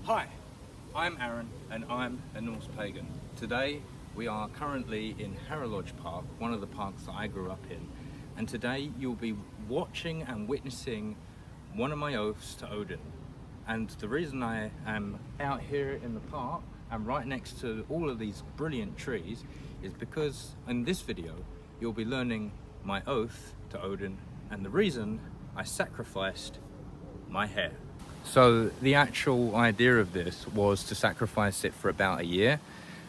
Hi, I'm Aaron and I'm a Norse pagan. Today we are currently in Haralodge Park, one of the parks that I grew up in, and today you'll be watching and witnessing one of my oaths to Odin. And the reason I am out here in the park and right next to all of these brilliant trees is because in this video you'll be learning my oath to Odin and the reason I sacrificed my hair. So the actual idea of this was to sacrifice it for about a year.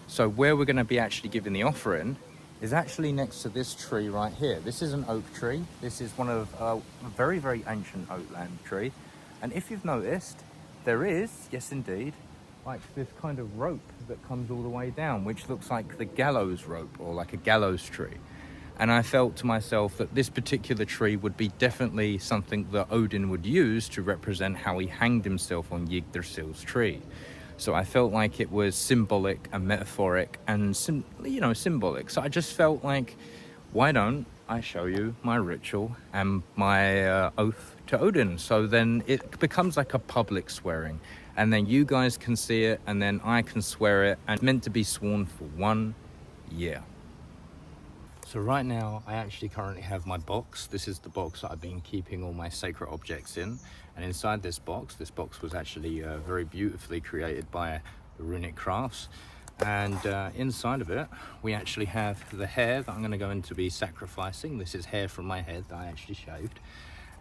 So where we're going to be actually giving the offering is actually next to this tree right here. This is an oak tree. This is one of a very, very ancient oakland tree. And if you've noticed, there is, yes indeed, like this kind of rope that comes all the way down, which looks like the gallows rope or like a gallows tree. And I felt to myself that this particular tree would be definitely something that Odin would use to represent how he hanged himself on Yggdrasil's tree. So I felt like it was symbolic and metaphoric and symbolic. So I just felt like, why don't I show you my ritual and my oath to Odin? So then it becomes like a public swearing, and then you guys can see it, and then I can swear it, and it's meant to be sworn for 1 year. So right now, I actually currently have my box. This is the box that I've been keeping all my sacred objects in. And inside this box was actually very beautifully created by Runic Crafts. And inside of it, we actually have the hair that I'm gonna go into be sacrificing. This is hair from my head that I actually shaved.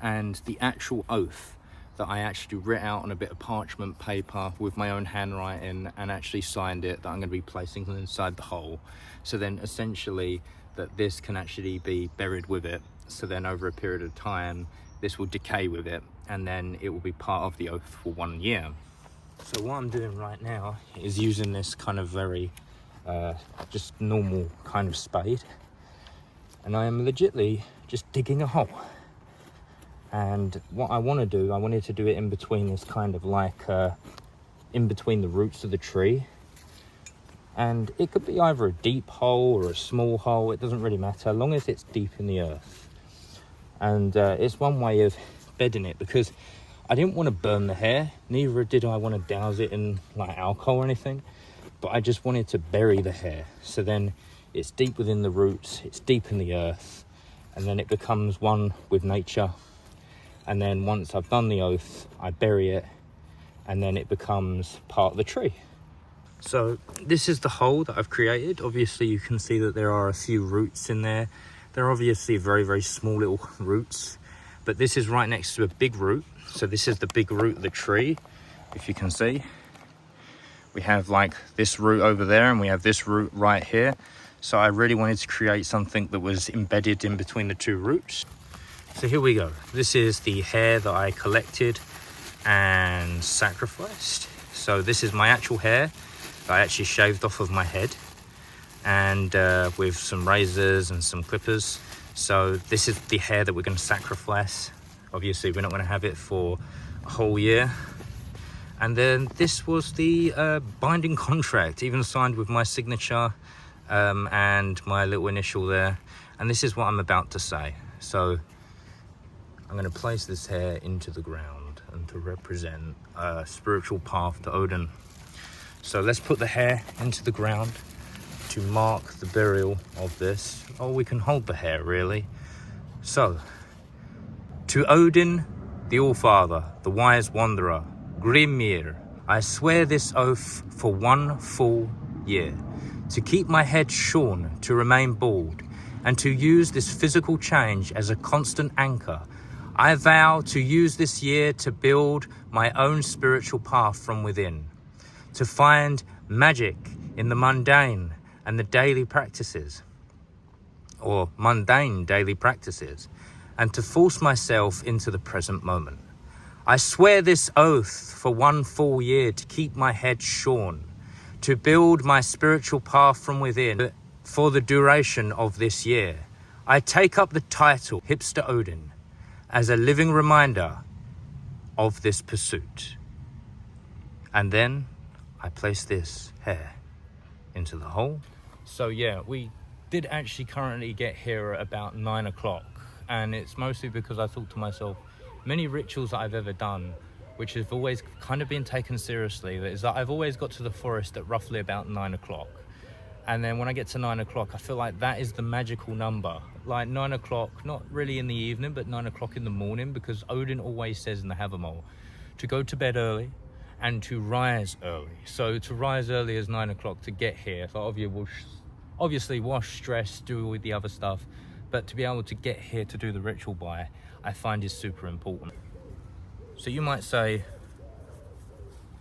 And the actual oath that I actually writ out on a bit of parchment paper with my own handwriting and actually signed it, that I'm gonna be placing inside the hole. So then essentially, that this can actually be buried with it. So then over a period of time, this will decay with it, and then it will be part of the oath for 1 year. So what I'm doing right now is using this kind of very, just normal kind of spade. And I am legitly just digging a hole. And what I wanna do, I wanted to do it in between this kind of like, in between the roots of the tree. And it could be either a deep hole or a small hole, it doesn't really matter, as long as it's deep in the earth. And it's one way of bedding it, because I didn't want to burn the hair, neither did I want to douse it in like alcohol or anything, but I just wanted to bury the hair. So then it's deep within the roots, it's deep in the earth, and then it becomes one with nature. And then once I've done the oath, I bury it, and then it becomes part of the tree. So this is the hole that I've created. Obviously you can see that there are a few roots in there. They're obviously very, very small little roots, but this is right next to a big root. So this is the big root of the tree, if you can see. We have like this root over there and we have this root right here. So I really wanted to create something that was embedded in between the two roots. So here we go. This is the hair that I collected and sacrificed. So this is my actual hair. I actually shaved off of my head, and with some razors and some clippers. So this is the hair that we're going to sacrifice. Obviously we're not going to have it for a whole year. And then this was the binding contract, even signed with my signature and my little initial there. And this is what I'm about to say. So I'm going to place this hair into the ground and to represent a spiritual path to Odin. So let's put the hair into the ground to mark the burial of this. Or we can hold the hair, really. So, to Odin, the All-Father, the wise wanderer, Grimir, I swear this oath for 1 full year, to keep my head shorn, to remain bald, and to use this physical change as a constant anchor. I vow to use this year to build my own spiritual path from within, to find magic in the mundane and the daily practices, or mundane daily practices, and to force myself into the present moment. I swear this oath for 1 full year to keep my head shorn, to build my spiritual path from within for the duration of this year. I take up the title Hipster Odin as a living reminder of this pursuit. And then I place this hair into the hole. So yeah, we did actually currently get here at about 9 o'clock, and it's mostly because I thought to myself, many rituals that I've ever done which have always kind of been taken seriously, is that I've always got to the forest at roughly about 9 o'clock. And then when I get to 9 o'clock, I feel like that is the magical number. Like 9 o'clock, not really in the evening, but 9 o'clock in the morning, because Odin always says in the Havamol to go to bed early and to rise early. So to rise early is 9 o'clock to get here. So obviously wash, stress, do all the other stuff, but to be able to get here to do the ritual by, I find is super important. So you might say,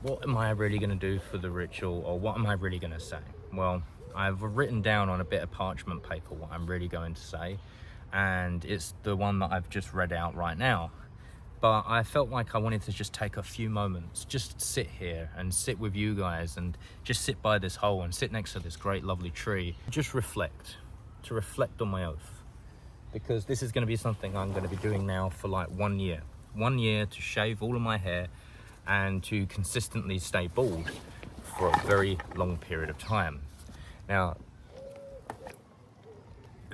what am I really going to do for the ritual, or what am I really going to say? Well, I've written down on a bit of parchment paper what I'm really going to say, and it's the one that I've just read out right now. But I felt like I wanted to just take a few moments, just sit here and sit with you guys, and just sit by this hole and sit next to this great lovely tree, just reflect, to reflect on my oath, because this is going to be something I'm going to be doing now for like 1 year. 1 year to shave all of my hair and to consistently stay bald for a very long period of time. Now,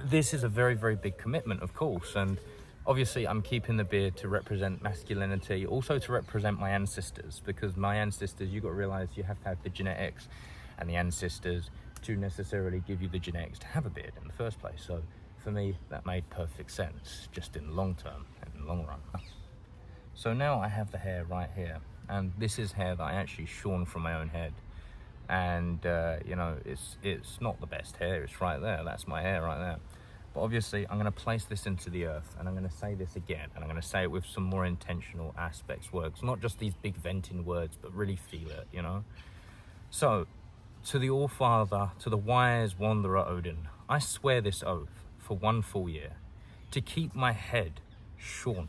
this is a very, very big commitment, of course, and obviously I'm keeping the beard to represent masculinity, also to represent my ancestors, because my ancestors, you've got to realize you have to have the genetics and the ancestors to necessarily give you the genetics to have a beard in the first place. So for me, that made perfect sense, just in the long term and in the long run. So now I have the hair right here, and this is hair that I actually shorn from my own head. And you know, it's not the best hair, it's right there, that's my hair right there. But obviously I'm going to place this into the earth, and I'm going to say this again, and I'm going to say it with some more intentional aspects, words, not just these big venting words, but really feel it, you know. So, to the All-Father, to the wise wanderer Odin, I swear this oath for 1 full year, to keep my head shorn,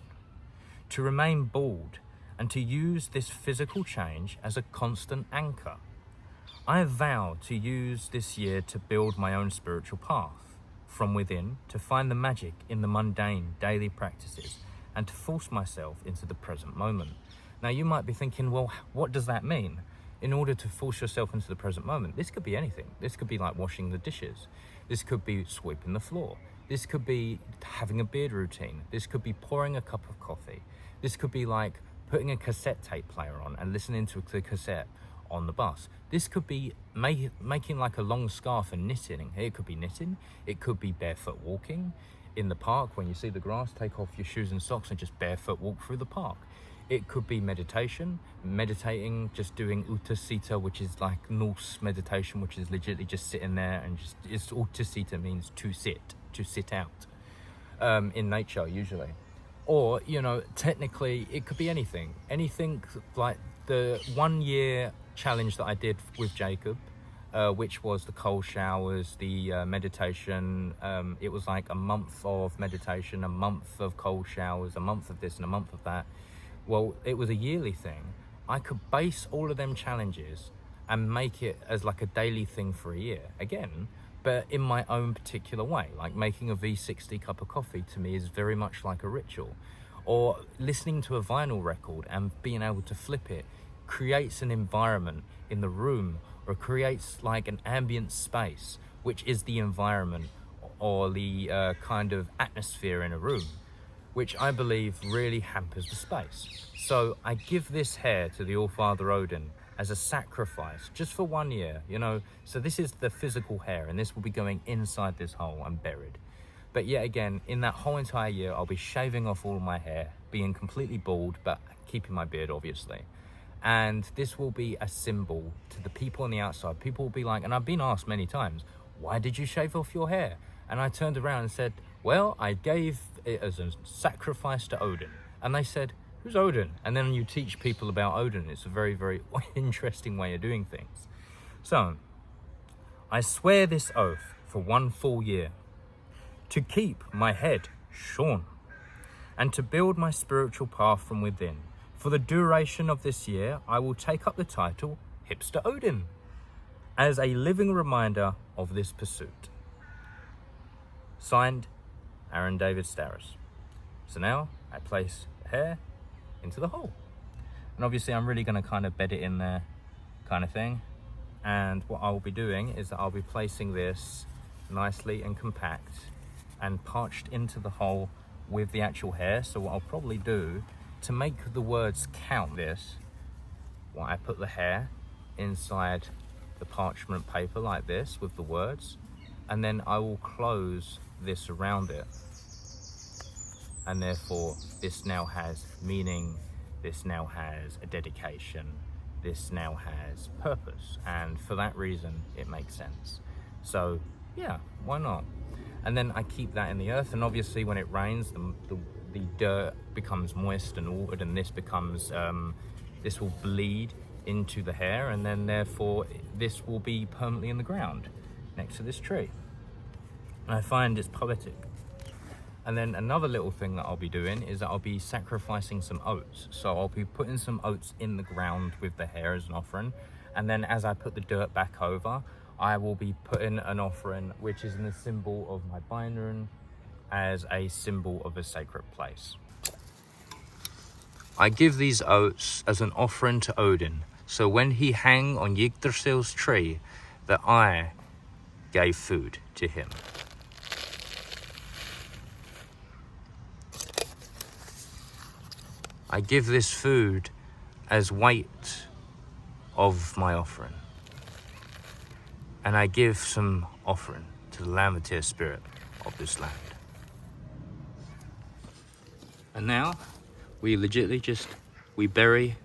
to remain bald, and to use this physical change as a constant anchor. I vow to use this year to build my own spiritual path from within, to find the magic in the mundane daily practices, and to force myself into the present moment. Now you might be thinking, well, what does that mean? In order to force yourself into the present moment, this could be anything. This could be like washing the dishes. This could be sweeping the floor. This could be having a beard routine. This could be pouring a cup of coffee. This could be like putting a cassette tape player on and listening to the cassette on the bus. This could be making like a long scarf and knitting. It could be knitting. It could be barefoot walking in the park. When you see the grass, take off your shoes and socks and just barefoot walk through the park. It could be meditation, meditating, just doing uttasita, which is like Norse meditation, which is legitimately just sitting there and just, uttasita means to sit out in nature usually. Or, you know, technically it could be anything like the 1 year challenge that I did with Jacob, which was the cold showers, the meditation. It was like a month of meditation, a month of cold showers, a month of this and a month of that. Well, it was a yearly thing. I could base all of them challenges and make it as like a daily thing for a year again, but in my own particular way. Like making a V60 cup of coffee to me is very much like a ritual, or listening to a vinyl record and being able to flip it creates an environment in the room, or creates like an ambient space, which is the environment or the kind of atmosphere in a room, which I believe really hampers the space. So I give this hair to the All-Father Odin as a sacrifice, just for 1 year, you know. So this is the physical hair, and this will be going inside this hole and buried. But yet again, in that whole entire year, I'll be shaving off all of my hair, being completely bald, but keeping my beard, obviously. And this will be a symbol to the people on the outside. People will be like, and I've been asked many times, why did you shave off your hair? And I turned around and said, well, I gave it as a sacrifice to Odin. And they said, who's Odin? And then you teach people about Odin. It's a very, very interesting way of doing things. So, I swear this oath for 1 full year, to keep my head shorn, and to build my spiritual path from within. For the duration of this year, I will take up the title Hipster Odin, as a living reminder of this pursuit. Signed, Aaron David Starris. So now I place the hair into the hole. And obviously I'm really going to kind of bed it in there kind of thing. And what I will be doing is that I'll be placing this nicely and compact and parched into the hole with the actual hair. So what I'll probably do to make the words count this, well, I put the hair inside the parchment paper like this with the words, and then I will close this around it. And therefore, this now has meaning, this now has a dedication, this now has purpose. And for that reason, it makes sense. So yeah, why not? And then I keep that in the earth, and obviously when it rains, the dirt becomes moist and watered, and this becomes, this will bleed into the hair, and then therefore this will be permanently in the ground next to this tree. And I find it's poetic. And then another little thing that I'll be doing is that I'll be sacrificing some oats. So I'll be putting some oats in the ground with the hair as an offering. And then as I put the dirt back over, I will be putting an offering, which is in the symbol of my beinrune, as a symbol of a sacred place. I give these oats as an offering to Odin. So when he hang on Yggdrasil's tree, that I gave food to him. I give this food as weight of my offering. And I give some offering to the Lammertier spirit of this land. And now, we legitly we bury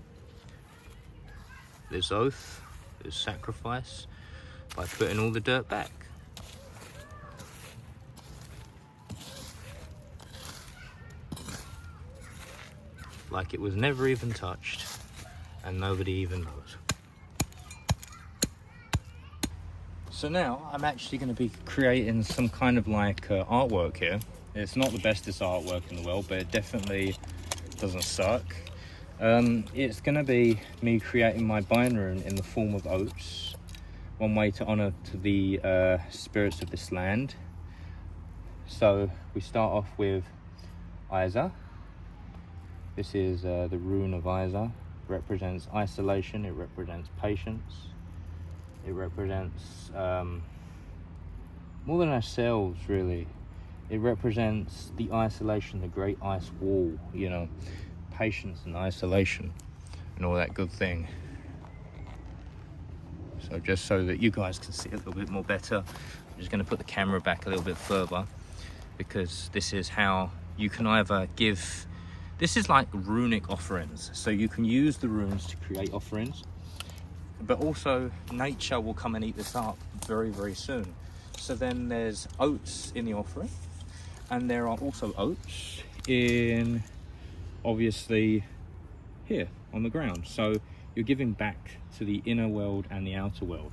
this oath, this sacrifice, by putting all the dirt back. Like it was never even touched, and nobody even knows. So now I'm actually going to be creating some kind of like artwork here. It's not the bestest artwork in the world, but it definitely doesn't suck. It's going to be me creating my beinrune in the form of oats. One way to honour to the spirits of this land. So we start off with Isa. This is the rune of Isa. It represents isolation, it represents patience. It represents more than ourselves, really. It represents the isolation, the great ice wall, you know, patience and isolation and all that good thing. So just so that you guys can see it a little bit more better, I'm just going to put the camera back a little bit further, because this is how you can either give, this is like runic offerings. So you can use the runes to create offerings, but also nature will come and eat this up very, very soon. So then there's oats in the offering, and there are also oats in, obviously, here on the ground. So you're giving back to the inner world and the outer world.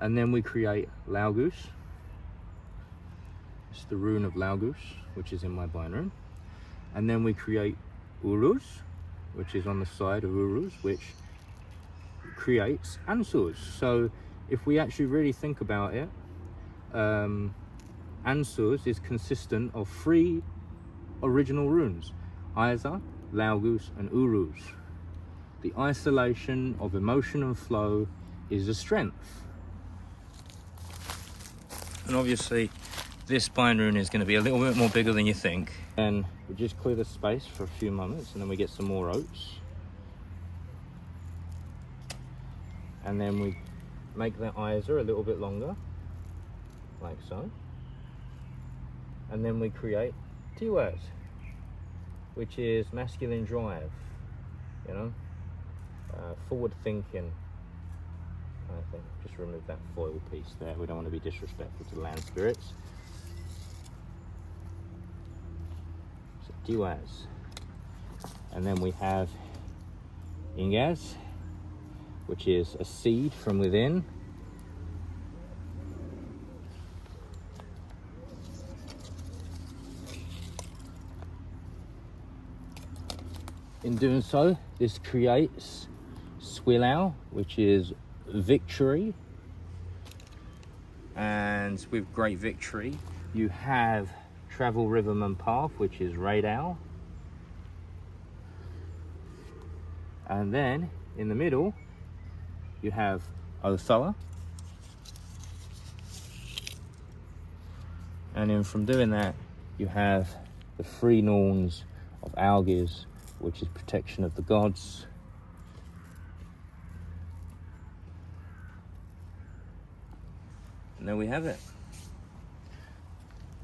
And then we create Laogus. It's the rune of Laogus, which is in my beinrune. And then we create Uruz, which is on the side of Uruz, which creates Ansurs. So if we actually really think about it, Ansurs is consistent of 3 original runes: Isa, Laogus and Uruz. The isolation of emotion and flow is a strength. And obviously this beinrune is going to be a little bit more bigger than you think. And we just clear the space for a few moments, and then we get some more oats. And then we make that Isa a little bit longer, like so. And then we create Tiwaz, which is masculine drive, you know, forward thinking. I think just remove that foil piece there. We don't want to be disrespectful to the land spirits. So Tiwaz. And then we have Ingaz, which is a seed from within. In doing so, this creates Swilau, which is victory. And with great victory, you have Travel Rhythm and Path, which is Radau. And then in the middle, you have Othala. And then from doing that, you have the 3 Norns of Algiz, which is protection of the gods. And there we have it.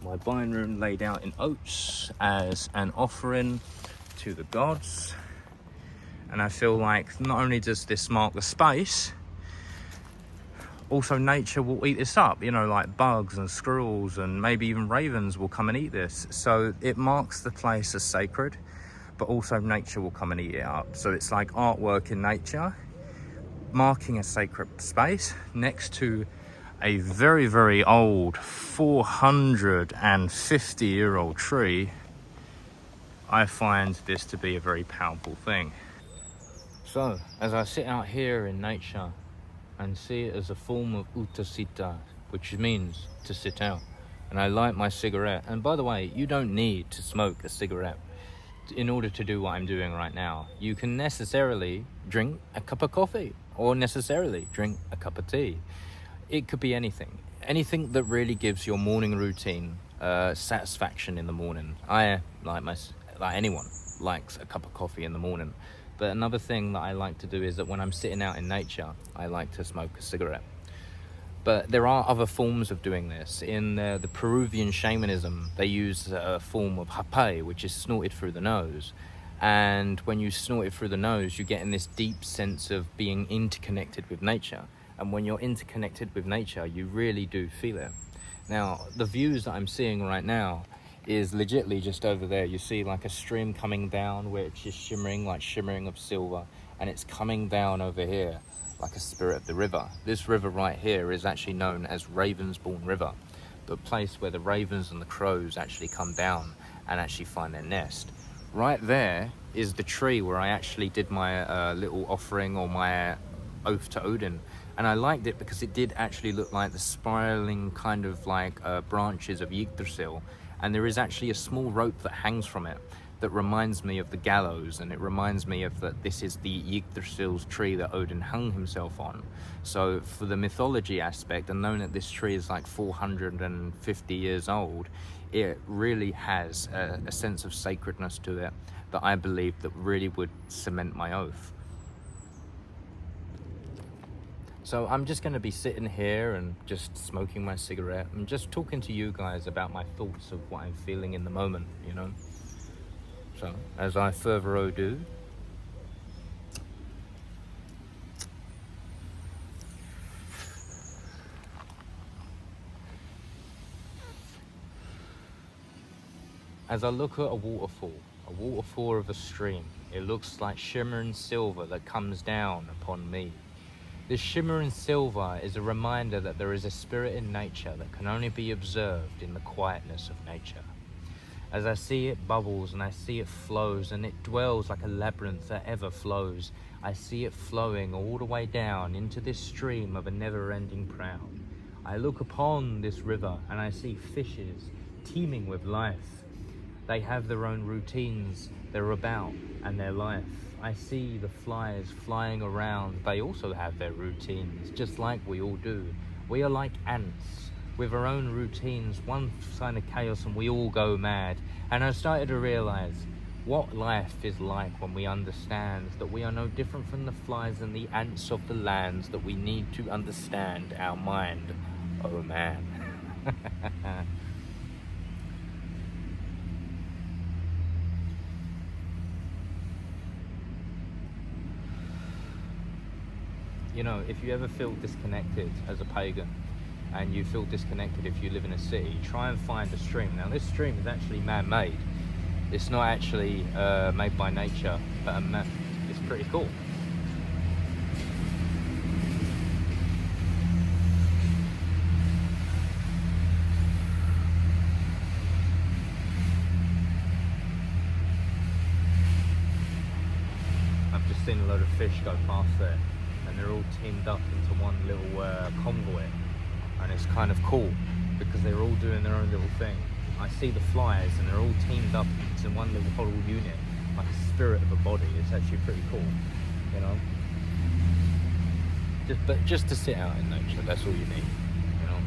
My vine room laid out in oats as an offering to the gods. And I feel like not only does this mark the space, also nature will eat this up, you know, like bugs and squirrels and maybe even ravens will come and eat this. So it marks the place as sacred, but also nature will come and eat it up. So it's like artwork in nature, marking a sacred space next to a very, very old 450-year-old tree. I find this to be a very powerful thing. So as I sit out here in nature and see it as a form of uttasita, which means to sit out, and I light my cigarette. And by the way, you don't need to smoke a cigarette in order to do what I'm doing right now. You can necessarily drink a cup of coffee or necessarily drink a cup of tea. It could be anything that really gives your morning routine satisfaction in the morning. I like anyone likes a cup of coffee in the morning. But another thing that I like to do is that when I'm sitting out in nature, I like to smoke a cigarette. But there are other forms of doing this. In the Peruvian shamanism, they use a form of hape, which is snorted through the nose. And when you snort it through the nose, you get in this deep sense of being interconnected with nature. And when you're interconnected with nature, you really do feel it. Now, the views that I'm seeing right now is legitly just over there. You see like a stream coming down which is shimmering of silver, and it's coming down over here like a spirit of the river. This river right here is actually known as Ravensbourne River, the place where the ravens and the crows actually come down and actually find their nest. Right there is the tree where I actually did my little offering or my oath to Odin. And I liked it because it did actually look like the spiraling kind of like branches of Yggdrasil. And there is actually a small rope that hangs from it that reminds me of the gallows, and it reminds me of that this is the Yggdrasil's tree that Odin hung himself on. So for the mythology aspect, and knowing that this tree is like 450 years old, it really has a sense of sacredness to it that I believe that really would cement my oath. So I'm just going to be sitting here and just smoking my cigarette and just talking to you guys about my thoughts of what I'm feeling in the moment, you know. So as I further ado, as I look at a waterfall of a stream, it looks like shimmering silver that comes down upon me. This shimmering silver is a reminder that there is a spirit in nature that can only be observed in the quietness of nature. As I see it bubbles and I see it flows, and it dwells like a labyrinth that ever flows, I see it flowing all the way down into this stream of a never-ending proud. I look upon this river and I see fishes teeming with life. They have their own routines, their about and their life. I see the flies flying around. They also have their routines, just like we all do. We are like ants with our own routines, one sign of chaos and we all go mad. And I started to realize what life is like when we understand that we are no different from the flies and the ants of the lands, that we need to understand our mind. Oh man. You know, if you ever feel disconnected as a pagan, and you feel disconnected if you live in a city, try and find a stream. Now this stream is actually man-made. It's not actually made by nature, but it's pretty cool. I've just seen a load of fish go past there, and they're all teamed up into one little convoy, and it's kind of cool because they're all doing their own little thing. I see the flies and they're all teamed up into one little whole unit, like a spirit of a body. It's actually pretty cool, you know. Just to sit out in nature, that's all you need, you know.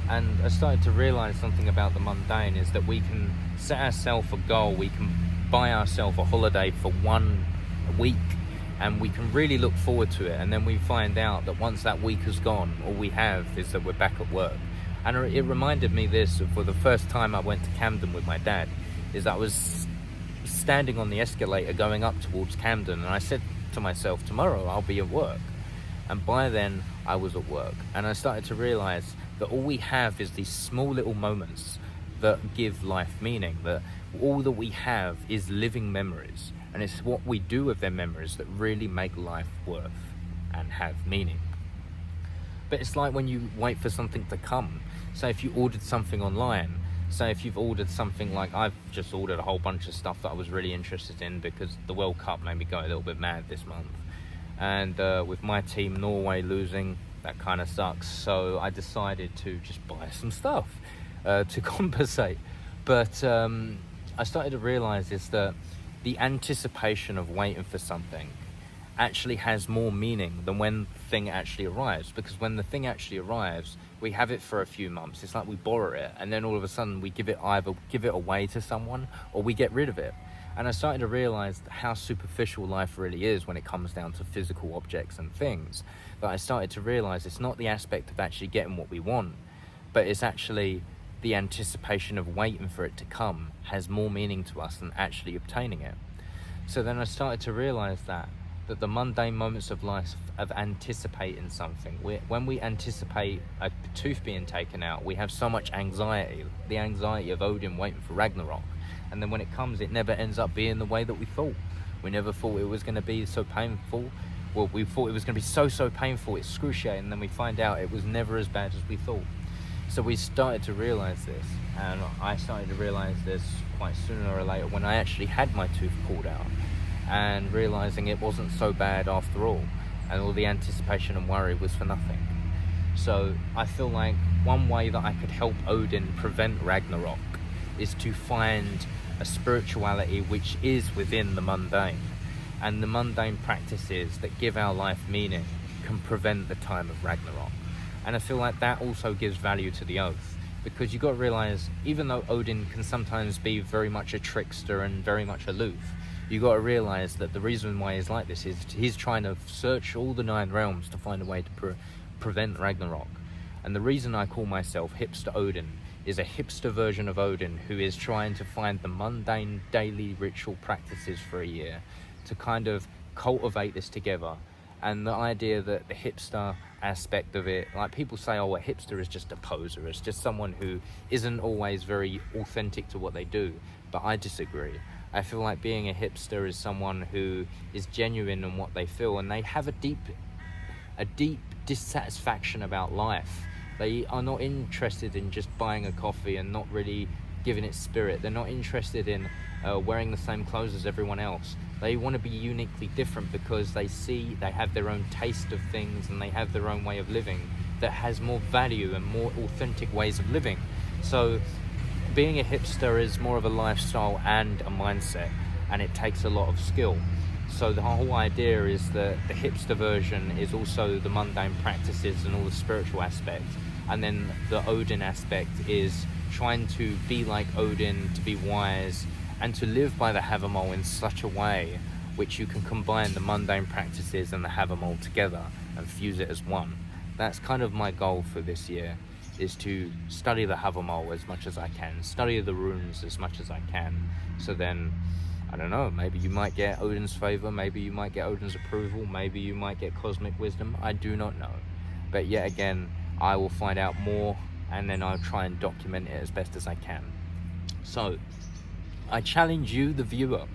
And I started to realize something about the mundane is that we can set ourselves a goal, we can buy ourselves a holiday for 1 week, and we can really look forward to it, and then we find out that once that week is gone, all we have is that we're back at work. And it reminded me this for the first time I went to Camden with my dad, is that I was standing on the escalator going up towards Camden, and I said to myself, tomorrow I'll be at work. And by then I was at work, and I started to realize that all we have is these small little moments that give life meaning, that all that we have is living memories, and it's what we do with their memories that really make life worth and have meaning. But it's like when you wait for something to come. So if you ordered something online, so if you've ordered something like, I've just ordered a whole bunch of stuff that I was really interested in because the World Cup made me go a little bit mad this month. And with my team Norway losing, that kind of sucks. So I decided to just buy some stuff to compensate. But I started to realize is that the anticipation of waiting for something actually has more meaning than when the thing actually arrives. Because when the thing actually arrives, we have it for a few months. It's like we borrow it, and then all of a sudden we either give it away to someone or we get rid of it. And I started to realize how superficial life really is when it comes down to physical objects and things. But I started to realize it's not the aspect of actually getting what we want, but it's actually the anticipation of waiting for it to come has more meaning to us than actually obtaining it. So then I started to realize that the mundane moments of life of anticipating something, when we anticipate a tooth being taken out, we have so much anxiety, the anxiety of Odin waiting for Ragnarok. And then when it comes, it never ends up being the way that we thought. We never thought it was going to be so painful. Well, we thought it was going to be so painful, excruciating, and then we find out it was never as bad as we thought. So we started to realize this, and I started to realize this quite sooner or later when I actually had my tooth pulled out, and realizing it wasn't so bad after all, and all the anticipation and worry was for nothing. So I feel like one way that I could help Odin prevent Ragnarok is to find a spirituality which is within the mundane, and the mundane practices that give our life meaning can prevent the time of Ragnarok. And I feel like that also gives value to the oath, because you've got to realize, even though Odin can sometimes be very much a trickster and very much aloof, you got to realize that the reason why he's like this is he's trying to search all the 9 realms to find a way to prevent Ragnarok. And the reason I call myself Hipster Odin is a hipster version of Odin who is trying to find the mundane daily ritual practices for a year to kind of cultivate this together. And the idea that the hipster aspect of it, like people say, oh, a hipster is just a poser, it's just someone who isn't always very authentic to what they do. But I disagree. I feel like being a hipster is someone who is genuine in what they feel, and they have a deep dissatisfaction about life. They are not interested in just buying a coffee and not really giving it spirit. They're not interested in wearing the same clothes as everyone else. They want to be uniquely different because they have their own taste of things, and they have their own way of living that has more value and more authentic ways of living. So being a hipster is more of a lifestyle and a mindset, and it takes a lot of skill. So the whole idea is that the hipster version is also the mundane practices and all the spiritual aspects, and then the Odin aspect is trying to be like Odin, to be wise, and to live by the Havamal in such a way which you can combine the mundane practices and the Havamal together and fuse it as one. That's kind of my goal for this year, is to study the Havamal as much as I can, study the runes as much as I can. So then, I don't know, maybe you might get Odin's favor, maybe you might get Odin's approval, maybe you might get cosmic wisdom, I do not know. But yet again, I will find out more, and then I'll try and document it as best as I can. So, I challenge you, the viewer,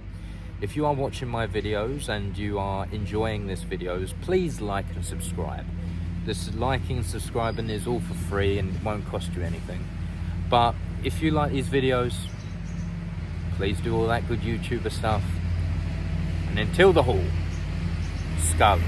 if you are watching my videos and you are enjoying these videos, please like and subscribe. This liking and subscribing is all for free and it won't cost you anything. But if you like these videos, please do all that good YouTuber stuff. And until the hall, Skull.